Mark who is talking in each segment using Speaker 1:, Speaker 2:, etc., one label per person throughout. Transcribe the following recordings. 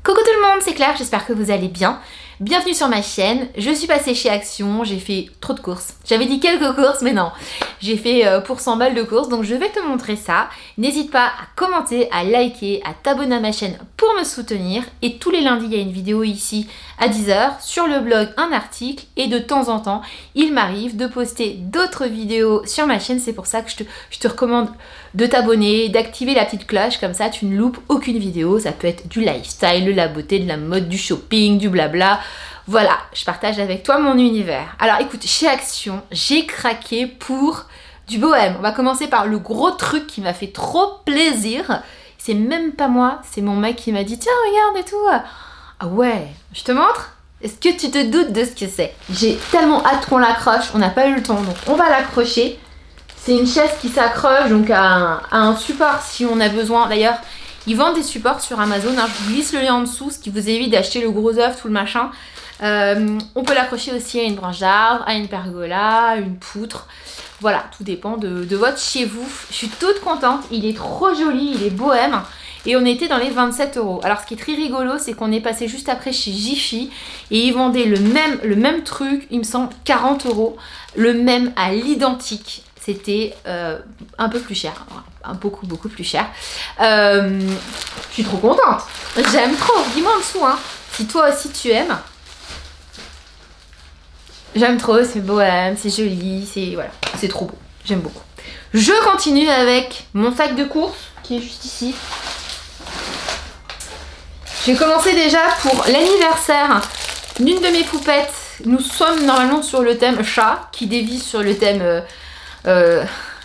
Speaker 1: Coucou tout le monde, c'est Claire, j'espère que vous allez bien. Bienvenue sur ma chaîne, je suis passée chez Action, j'ai fait trop de courses. J'avais dit quelques courses, mais non. J'ai fait pour 100 balles de courses, donc je vais te montrer ça. N'hésite pas à commenter, à liker, à t'abonner à ma chaîne pour me soutenir. Et tous les lundis, il y a une vidéo ici à 10 h, sur le blog un article. Et de temps en temps, il m'arrive de poster d'autres vidéos sur ma chaîne. C'est pour ça que je te recommande de t'abonner, d'activer la petite cloche, comme ça tu ne loupes aucune vidéo. Ça peut être du lifestyle, de la beauté, de la mode, du shopping, du blabla. Voilà, je partage avec toi mon univers. Alors écoute, chez Action, j'ai craqué pour du bohème. On va commencer par le gros truc qui m'a fait trop plaisir. C'est même pas moi, c'est mon mec qui m'a dit tiens regarde et tout. Ah ouais, je te montre? Est-ce que tu te doutes de ce que c'est? J'ai tellement hâte qu'on l'accroche, on n'a pas eu le temps, donc on va l'accrocher. C'est une chaise qui s'accroche donc à un support si on a besoin. D'ailleurs, ils vendent des supports sur Amazon, hein. Je vous glisse le lien en dessous, ce qui vous évite d'acheter le gros œuf, tout le machin. On peut l'accrocher aussi à une branche d'arbre, à une pergola, une poutre. Voilà, tout dépend de votre chez vous. Je suis toute contente, il est trop joli, il est bohème. Et on était dans les 27 €. Alors ce qui est très rigolo, c'est qu'on est passé juste après chez Jiffy et ils vendaient le même truc, il me semble 40 €. Le même à l'identique. C'était un peu plus cher, beaucoup plus cher. Je suis trop contente, j'aime trop. Dis-moi en dessous, hein, si toi aussi tu aimes. J'aime trop, c'est bohème, c'est joli, c'est voilà, c'est trop beau, j'aime beaucoup. Je continue avec mon sac de course qui est juste ici. J'ai commencé déjà pour l'anniversaire d'une de mes poupettes. Nous sommes normalement sur le thème chat qui dévie sur le thème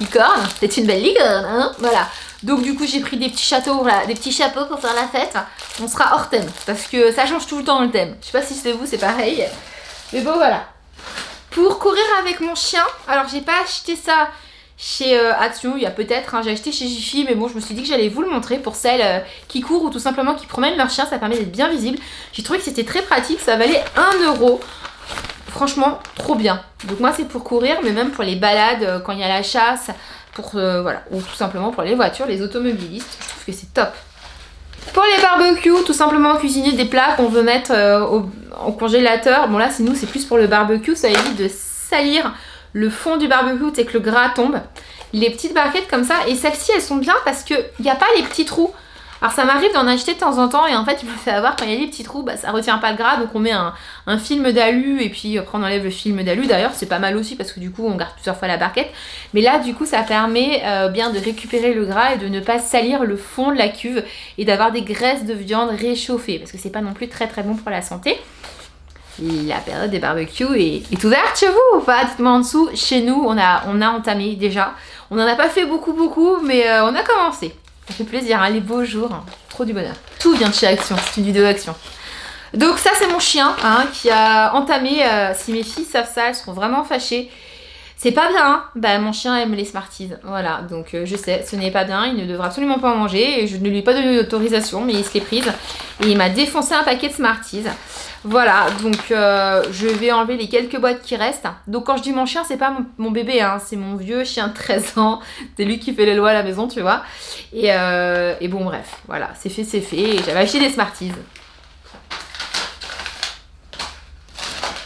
Speaker 1: licorne. C'est une belle licorne, hein, voilà. Donc du coup j'ai pris des petits chapeaux, voilà, des petits chapeaux pour faire la fête. On sera hors thème parce que ça change tout le temps le thème. Je sais pas si c'est vous, c'est pareil. Mais bon voilà. Pour courir avec mon chien, alors j'ai pas acheté ça chez Action, il y a peut-être, hein, j'ai acheté chez Jiffy, mais bon je me suis dit que j'allais vous le montrer pour celles qui courent ou tout simplement qui promènent leur chien, ça permet d'être bien visible. J'ai trouvé que c'était très pratique, ça valait 1 €. Franchement, trop bien. Donc moi c'est pour courir, mais même pour les balades, quand il y a la chasse, pour voilà, ou tout simplement pour les voitures, les automobilistes, je trouve que c'est top. Pour les barbecues, tout simplement cuisiner des plats qu'on veut mettre au congélateur. Bon là, nous c'est plus pour le barbecue, ça évite de salir le fond du barbecue et que le gras tombe. Les petites barquettes comme ça, et celles-ci elles sont bien parce qu'il n'y a pas les petits trous. Alors ça m'arrive d'en acheter de temps en temps et en fait il me fait avoir quand il y a les petits trous, bah, ça retient pas le gras, donc on met un film d'alu et puis après on enlève le film d'alu. D'ailleurs c'est pas mal aussi parce que du coup on garde plusieurs fois la barquette, mais là du coup ça permet bien de récupérer le gras et de ne pas salir le fond de la cuve et d'avoir des graisses de viande réchauffées parce que c'est pas non plus très bon pour la santé. La période des barbecues est ouverte chez vous ou pas? Dites-moi en dessous. Chez nous on a entamé déjà, on en a pas fait beaucoup mais on a commencé. Ça fait plaisir, hein, les beaux jours, hein. Trop du bonheur. Tout vient de chez Action, c'est une vidéo Action. Donc ça c'est mon chien hein, qui a entamé, si mes filles savent ça, elles seront vraiment fâchées. C'est pas bien, hein. Bah mon chien aime les Smarties, voilà, donc je sais, ce n'est pas bien, il ne devrait absolument pas en manger et je ne lui ai pas donné d'autorisation mais il se l'est prise et il m'a défoncé un paquet de Smarties. Voilà, donc je vais enlever les quelques boîtes qui restent. Donc quand je dis mon chien, c'est pas mon bébé, hein, c'est mon vieux chien de 13 ans. C'est lui qui fait les lois à la maison, tu vois. Et bon bref, voilà, c'est fait, c'est fait. Et j'avais acheté des Smarties.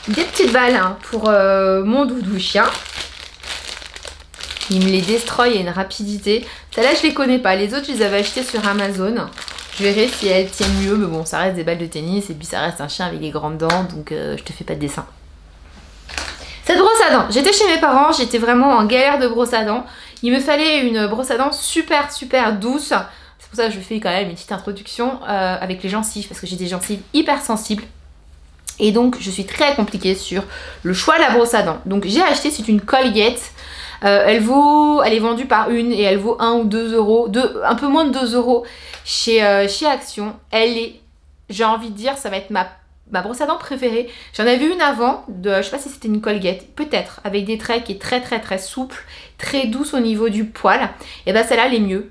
Speaker 1: Des petites balles hein, pour mon doudou chien. Il me les destroy à une rapidité. Celles-là, je les connais pas. Les autres, je les avais achetées sur Amazon. Je verrai si elles tiennent mieux, mais bon, ça reste des balles de tennis et puis ça reste un chien avec des grandes dents, donc je te fais pas de dessin. Cette brosse à dents, j'étais chez mes parents, j'étais vraiment en galère de brosse à dents. Il me fallait une brosse à dents super douce. C'est pour ça que je fais quand même une petite introduction avec les gencives, parce que j'ai des gencives hyper sensibles. Et donc, je suis très compliquée sur le choix de la brosse à dents. Donc, j'ai acheté, c'est une Colgate. Elle est vendue par une et elle vaut 1 ou 2 €, un peu moins de 2 € chez Action. Elle est, j'ai envie de dire, ça va être ma brosse à dents préférée. J'en avais une avant, je sais pas si c'était une Colgate, peut-être, avec des traits qui est très souple, très douce au niveau du poil. Et ben celle-là, elle est mieux.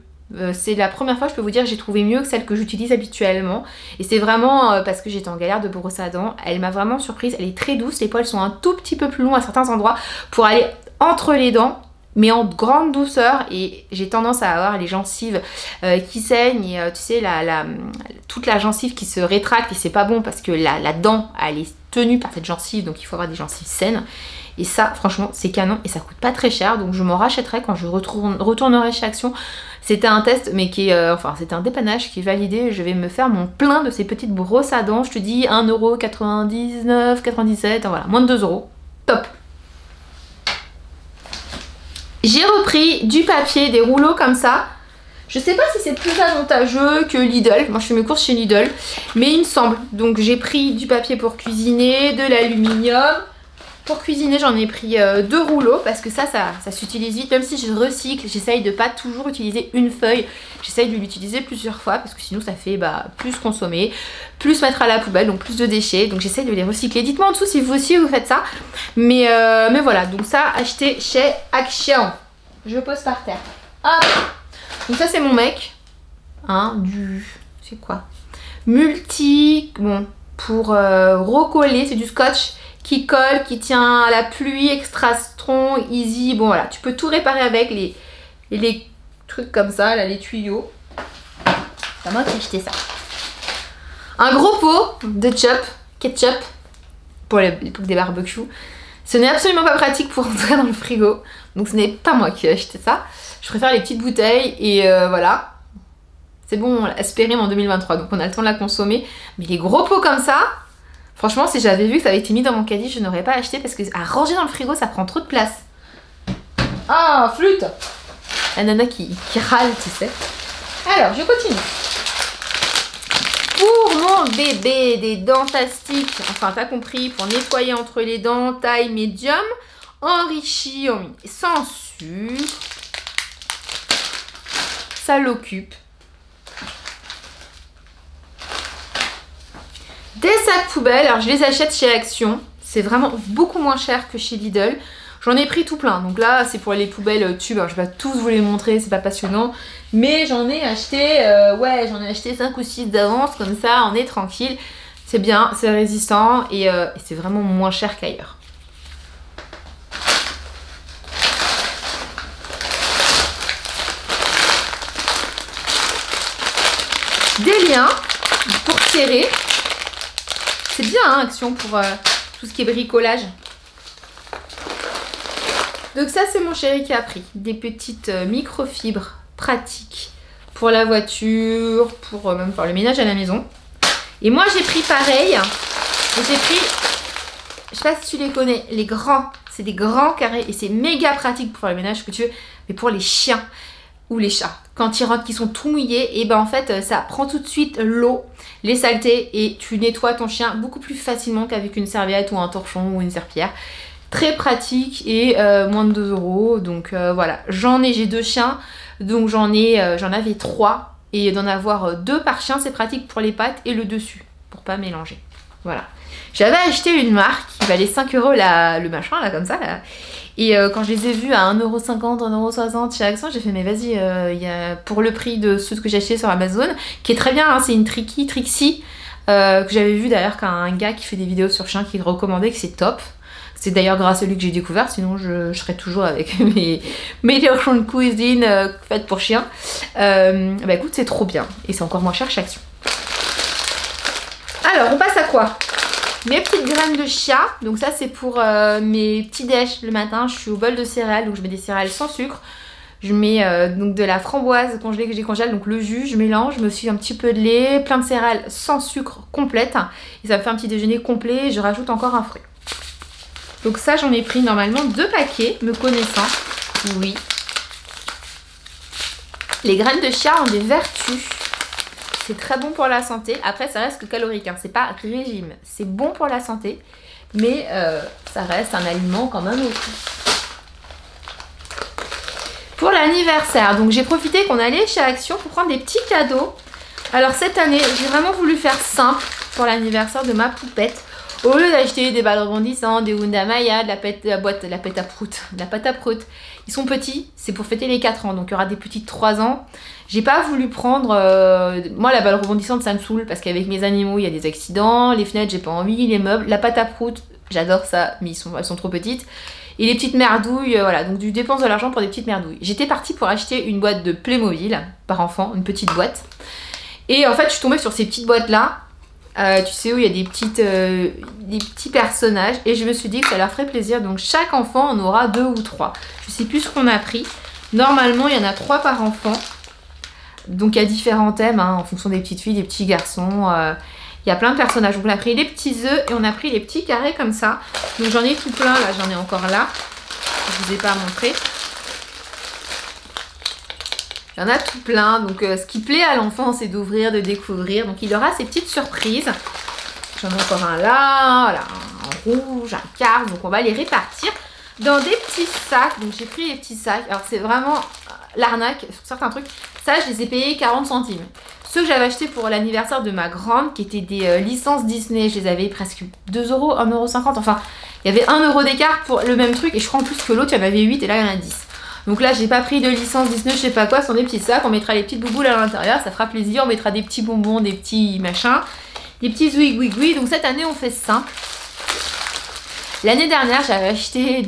Speaker 1: C'est la première fois, je peux vous dire, j'ai trouvé mieux que celle que j'utilise habituellement. Et c'est vraiment parce que j'étais en galère de brosse à dents. Elle m'a vraiment surprise, elle est très douce, les poils sont un tout petit peu plus longs à certains endroits pour aller entre les dents. mais en grande douceur, et j'ai tendance à avoir les gencives qui saignent et tu sais toute la gencive qui se rétracte, et c'est pas bon parce que la dent elle est tenue par cette gencive, donc il faut avoir des gencives saines. Et ça franchement c'est canon et ça coûte pas très cher, donc je m'en rachèterai quand je retournerai chez Action. C'était un test mais qui est, enfin c'était un dépannage qui est validé. Je vais me faire mon plein de ces petites brosses à dents, je te dis 1,99€, 97€, voilà, moins de 2€, top. J'ai repris du papier, des rouleaux comme ça. Je sais pas si c'est plus avantageux que Lidl. Moi je fais mes courses chez Lidl, mais il me semble. Donc j'ai pris du papier pour cuisiner, de l'aluminium. Pour cuisiner j'en ai pris 2 rouleaux parce que ça s'utilise vite. Même si je recycle, j'essaye de pas toujours utiliser une feuille. J'essaye de l'utiliser plusieurs fois parce que sinon ça fait plus consommer, plus mettre à la poubelle, donc plus de déchets. Donc j'essaye de les recycler. Dites-moi en dessous si vous aussi vous faites ça. Mais voilà, donc ça acheté chez Action. Je pose par terre. Hop. Donc ça c'est mon mec. Hein, c'est quoi? Multi. Bon, pour recoller, c'est du scotch qui colle, qui tient à la pluie, extra strong, easy. Bon voilà, tu peux tout réparer avec les trucs comme ça, là, les tuyaux. C'est moi qui ai acheté ça. Un gros pot de ketchup pour l'époque des barbecues. Ce n'est absolument pas pratique pour rentrer dans le frigo. Donc ce n'est pas moi qui ai acheté ça. Je préfère les petites bouteilles et voilà. C'est bon, Aspirine en 2023, donc on a le temps de la consommer. Mais les gros pots comme ça, franchement, si j'avais vu que ça avait été mis dans mon caddie, je n'aurais pas acheté parce que à ranger dans le frigo, ça prend trop de place. Ah, flûte! La nana qui râle, tu sais. Alors, je continue. Pour mon bébé, des dentastiques, enfin t'as compris, pour nettoyer entre les dents, taille médium, enrichi, sans sucre. Ça l'occupe. Des sacs poubelles, alors je les achète chez Action, c'est vraiment beaucoup moins cher que chez Lidl. J'en ai pris tout plein, donc là c'est pour les poubelles tubes, alors je vais pas tous vous les montrer, c'est pas passionnant. Mais j'en ai acheté, j'en ai acheté 5 ou 6 d'avance, comme ça on est tranquille. C'est bien, c'est résistant et c'est vraiment moins cher qu'ailleurs. Des liens pour serrer. C'est bien hein, Action pour tout ce qui est bricolage. Donc ça c'est mon chéri qui a pris. Des petites microfibres pratiques pour la voiture, pour même faire le ménage à la maison. Et moi j'ai pris pareil. J'ai pris, je sais pas si tu les connais, les grands. C'est des grands carrés et c'est méga pratique pour faire le ménage que tu veux. Mais pour les chiens ou les chats, quand ils rentrent, qui sont tout mouillés, et ben en fait ça prend tout de suite l'eau, les saletés, et tu nettoies ton chien beaucoup plus facilement qu'avec une serviette ou un torchon ou une serpillière. Très pratique et moins de 2€. Donc voilà, j'ai 2 chiens, donc j'en avais 3, et d'en avoir 2 par chien, c'est pratique pour les pattes et le dessus, pour pas mélanger. Voilà. J'avais acheté une marque qui valait 5€ le machin là comme ça là. Et quand je les ai vus à 1,50€, 1,60€ chez Action, j'ai fait mais vas-y, pour le prix de ceux que j'ai acheté sur Amazon, qui est très bien, hein, c'est une Trixie, que j'avais vu d'ailleurs qu'un gars qui fait des vidéos sur chiens qui recommandait que c'est top. C'est d'ailleurs grâce à lui que j'ai découvert, sinon je serais toujours avec mes versions de cuisine faites pour chiens. Bah écoute, c'est trop bien, et c'est encore moins cher chez Action. Alors, on passe à quoi? Mes petites graines de chia, donc ça c'est pour mes petits déj le matin. Je suis au bol de céréales, donc je mets des céréales sans sucre. Je mets donc de la framboise congelée que j'ai congèle, donc le jus, je mélange, je me suis un petit peu de lait, plein de céréales sans sucre complète. Et ça me fait un petit déjeuner complet, et je rajoute encore un fruit. Donc ça j'en ai pris normalement 2 paquets, me connaissant, oui. Les graines de chia ont des vertus. C'est très bon pour la santé. Après, ça reste que calorique. Hein. C'est pas régime. C'est bon pour la santé. Mais ça reste un aliment quand même aussi. Pour l'anniversaire, donc j'ai profité qu'on allait chez Action pour prendre des petits cadeaux. Alors cette année, j'ai vraiment voulu faire simple pour l'anniversaire de ma poupette. Au lieu d'acheter des balles rebondissantes, des Wunda Maya, de la pâte à prout. Ils sont petits, c'est pour fêter les 4 ans. Donc il y aura des petits de 3 ans. J'ai pas voulu prendre... moi, la balle rebondissante, ça me saoule parce qu'avec mes animaux, il y a des accidents. Les fenêtres, j'ai pas envie. Les meubles, la pâte à prout, j'adore ça, mais elles sont trop petites. Et les petites merdouilles, voilà, donc du dépense de l'argent pour des petites merdouilles. J'étais partie pour acheter une boîte de Playmobil par enfant, une petite boîte. Et en fait, je suis tombée sur ces petites boîtes-là. Tu sais où il y a des petits personnages. Et je me suis dit que ça leur ferait plaisir. Donc chaque enfant en aura 2 ou 3. Je sais plus ce qu'on a pris. Normalement, il y en a 3 par enfant. Donc il y a différents thèmes hein, en fonction des petites filles, des petits garçons. Il y a plein de personnages. Donc on a pris les petits œufs et on a pris les petits carrés comme ça. Donc j'en ai tout plein. Là, j'en ai encore là. Je vous ai pas montré. Il y en a tout plein. Donc ce qui plaît à l'enfant, c'est d'ouvrir, de découvrir. Donc il aura ses petites surprises. J'en ai encore un là, voilà, un rouge, un quart. Donc on va les répartir dans des petits sacs. Donc j'ai pris les petits sacs. Alors c'est vraiment l'arnaque sur certains trucs. Ça, je les ai payés 40 centimes. Ceux que j'avais achetés pour l'anniversaire de ma grande, qui étaient des licences Disney, je les avais presque 2 €, 1,50 €. Enfin, il y avait 1 € d'écart pour le même truc. Et je crois en plus que l'autre, il y en avait 8 et là, il y en a 10. Donc là, j'ai pas pris de licence Disney, je sais pas quoi. Ce sont des petits sacs. On mettra les petites bouboules à l'intérieur. Ça fera plaisir. On mettra des petits bonbons, des petits machins, des petits zouigouigouis. Donc cette année, on fait simple. L'année dernière, j'avais acheté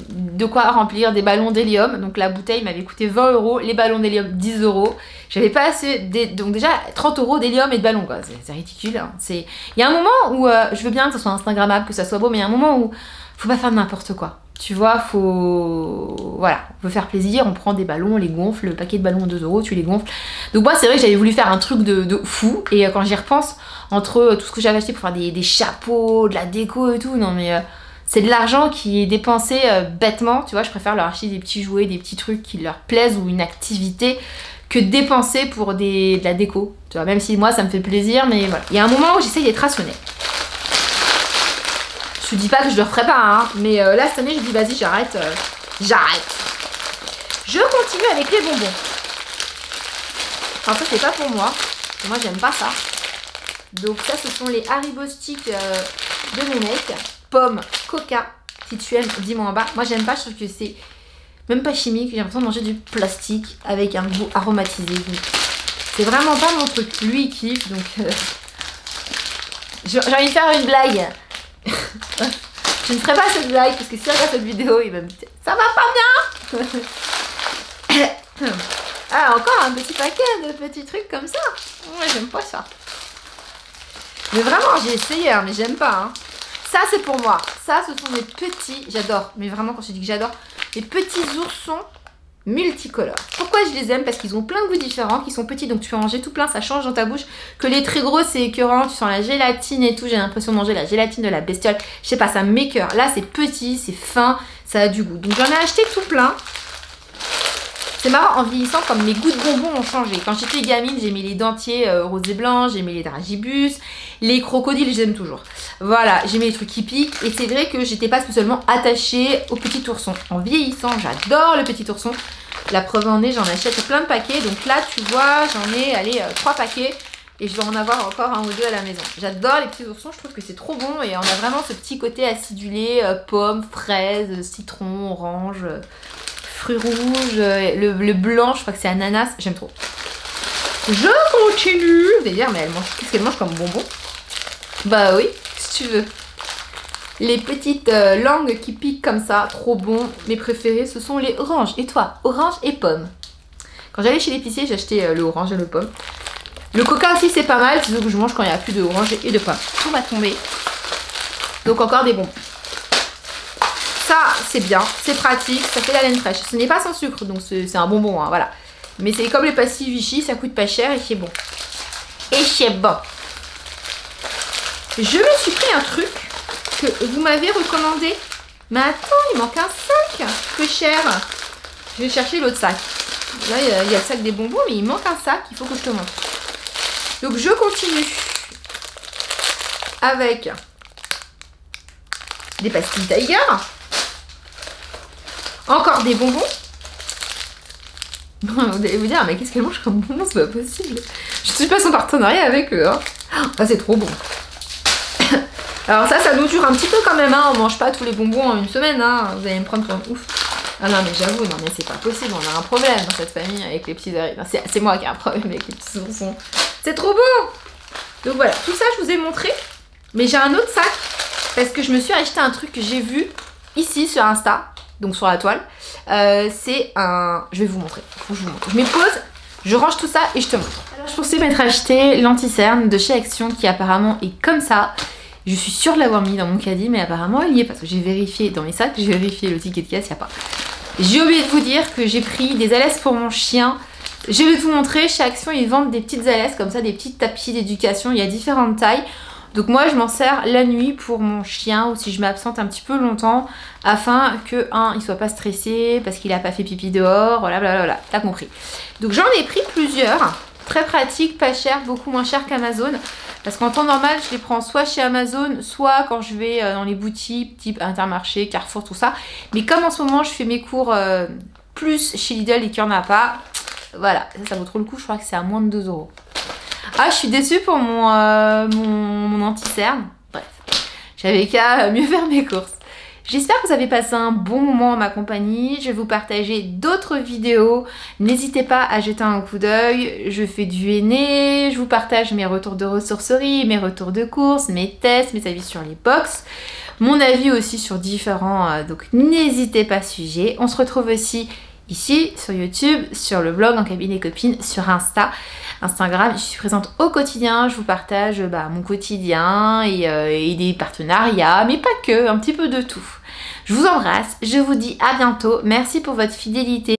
Speaker 1: de quoi remplir des ballons d'hélium. Donc la bouteille m'avait coûté 20 €, les ballons d'hélium 10 €. J'avais pas assez, donc déjà 30 € d'hélium et de ballons quoi. C'est ridicule. Hein. Il y a un moment où je veux bien que ce soit instagrammable, que ça soit beau, mais il y a un moment où faut pas faire n'importe quoi. Tu vois, voilà, on veut faire plaisir, on prend des ballons, on les gonfle, le paquet de ballons 2 €, tu les gonfles. Donc moi c'est vrai que j'avais voulu faire un truc de fou, et quand j'y repense, entre tout ce que j'avais acheté pour faire des chapeaux, de la déco et tout, non mais c'est de l'argent qui est dépensé bêtement, tu vois, je préfère leur acheter des petits jouets, des petits trucs qui leur plaisent ou une activité que de dépenser pour de la déco, tu vois, même si moi ça me fait plaisir, mais voilà. Il y a un moment où j'essaye d'être rationnelle. Je dis pas que je le referai pas, hein, mais là cette année je dis vas-y j'arrête, j'arrête. Je continue avec les bonbons. Alors ça c'est pas pour moi, moi j'aime pas ça. Donc ça ce sont les Haribo Sticks de mon mec. Pomme, coca, si tu aimes dis-moi en bas. Moi j'aime pas, je trouve que c'est même pas chimique, j'ai l'impression de manger du plastique avec un goût aromatisé. C'est vraiment pas mon truc, lui il kiffe donc j'ai envie de faire une blague. Je ne ferai pas cette blague parce que si on regarde cette vidéo il va me dire ça va pas bien. Ah encore un petit paquet de petits trucs comme ça. Moi j'aime pas ça. Mais vraiment j'ai essayé hein, mais j'aime pas hein. Ça c'est pour moi. Ça ce sont des petits, j'adore. Mais vraiment quand je dis que j'adore, des petits oursons multicolores. Pourquoi je les aime? Parce qu'ils ont plein de goûts différents, qui sont petits, donc tu peux en manger tout plein, ça change dans ta bouche. Que les très gros c'est écœurant, tu sens la gélatine et tout, j'ai l'impression de manger la gélatine de la bestiole. Je sais pas, ça m'écœure. Là c'est petit, c'est fin, ça a du goût. Donc j'en ai acheté tout plein. C'est marrant, en vieillissant, comme mes goûts de bonbons ont changé. Quand j'étais gamine, j'aimais les dentiers roses et blancs, j'aimais les dragibus, les crocodiles, j'aime toujours. Voilà, j'aimais les trucs qui piquent. Et c'est vrai que j'étais pas spécialement attachée au petit ourson. En vieillissant, j'adore le petit ourson. La preuve en est, j'en achète plein de paquets. Donc là, tu vois, j'en ai, allez, 3 paquets. Et je vais en avoir encore 1 ou 2 à la maison. J'adore les petits oursons, je trouve que c'est trop bon. Et on a vraiment ce petit côté acidulé, pomme, fraise, citron, orange... fruits rouges, le blanc, je crois que c'est ananas, j'aime trop. Je continue. Vous allez dire, mais elle mange, qu'est-ce qu'elle mange comme bonbon? Bah oui, si tu veux. Les petites langues qui piquent comme ça, trop bon. Mes préférés, ce sont les oranges. Et toi? Orange et pomme. Quand j'allais chez l'épicier, j'achetais le orange et le pomme. Le coca aussi, c'est pas mal. C'est ce que je mange quand il n'y a plus de orange et de pomme. Tout va tomber. Donc encore des bonbons. Ça, c'est bien, c'est pratique, ça fait la laine fraîche. Ce n'est pas sans sucre, donc c'est un bonbon, hein, voilà. Mais c'est comme les pastilles Vichy, ça coûte pas cher et c'est bon. Et c'est bon. Je me suis pris un truc que vous m'avez recommandé. Mais attends, il manque un sac. Peu cher. Je vais chercher l'autre sac. Là, il y a le sac des bonbons, mais il manque un sac, il faut que je te montre. Donc, je continue avec des pastilles Tiger. Encore des bonbons. Vous allez vous dire, mais qu'est-ce qu'elle mange comme bonbons? C'est pas possible. Je suis pas en partenariat avec eux. Hein. Ah, c'est trop bon. Alors ça nous dure un petit peu quand même. Hein. On mange pas tous les bonbons en une semaine. Hein. Vous allez me prendre pour un ouf. Ah non, mais j'avoue, non, mais c'est pas possible. On a un problème dans cette famille avec les petits oreilles. C'est moi qui ai un problème avec les petits oursons. C'est trop bon. Donc voilà, tout ça, je vous ai montré. Mais j'ai un autre sac parce que je me suis acheté un truc que j'ai vu ici sur Insta. donc sur la toile. C'est un... Je vais vous montrer. Faut que je vous montre. Je mets pause, je range tout ça et je te montre. Alors je pensais m'être acheté l'anti-cerne de chez Action qui apparemment est comme ça. Je suis sûre de l'avoir mis dans mon caddie, mais apparemment elle y est parce que j'ai vérifié dans mes sacs, j'ai vérifié le ticket de caisse, il n'y a pas. J'ai oublié de vous dire que j'ai pris des alaises pour mon chien. Je vais vous montrer, chez Action ils vendent des petites alaises comme ça, des petits tapis d'éducation, il y a différentes tailles. Donc moi je m'en sers la nuit pour mon chien ou si je m'absente un petit peu longtemps afin que, il soit pas stressé parce qu'il a pas fait pipi dehors, voilà, blablabla, t'as compris. Donc j'en ai pris plusieurs, très pratiques, pas cher, beaucoup moins cher qu'Amazon. Parce qu'en temps normal, je les prends soit chez Amazon, soit quand je vais dans les boutiques, type Intermarché, Carrefour, tout ça. Mais comme en ce moment, je fais mes cours plus chez Lidl et qu'il n'y en a pas, voilà, ça vaut trop le coup, je crois que c'est à moins de 2 €. Ah, je suis déçue pour mon anti-cerne. Bref, j'avais qu'à mieux faire mes courses. J'espère que vous avez passé un bon moment en ma compagnie. Je vais vous partager d'autres vidéos. N'hésitez pas à jeter un coup d'œil. Je fais du henné, je vous partage mes retours de ressourcerie, mes retours de courses, mes tests, mes avis sur les box, mon avis aussi sur différents... donc n'hésitez pas, sujet. On se retrouve aussi ici sur YouTube, sur le blog En Cabine des Copines, sur Instagram. Je suis présente au quotidien, je vous partage mon quotidien et des partenariats, mais pas que, un petit peu de tout. Je vous embrasse, je vous dis à bientôt, merci pour votre fidélité.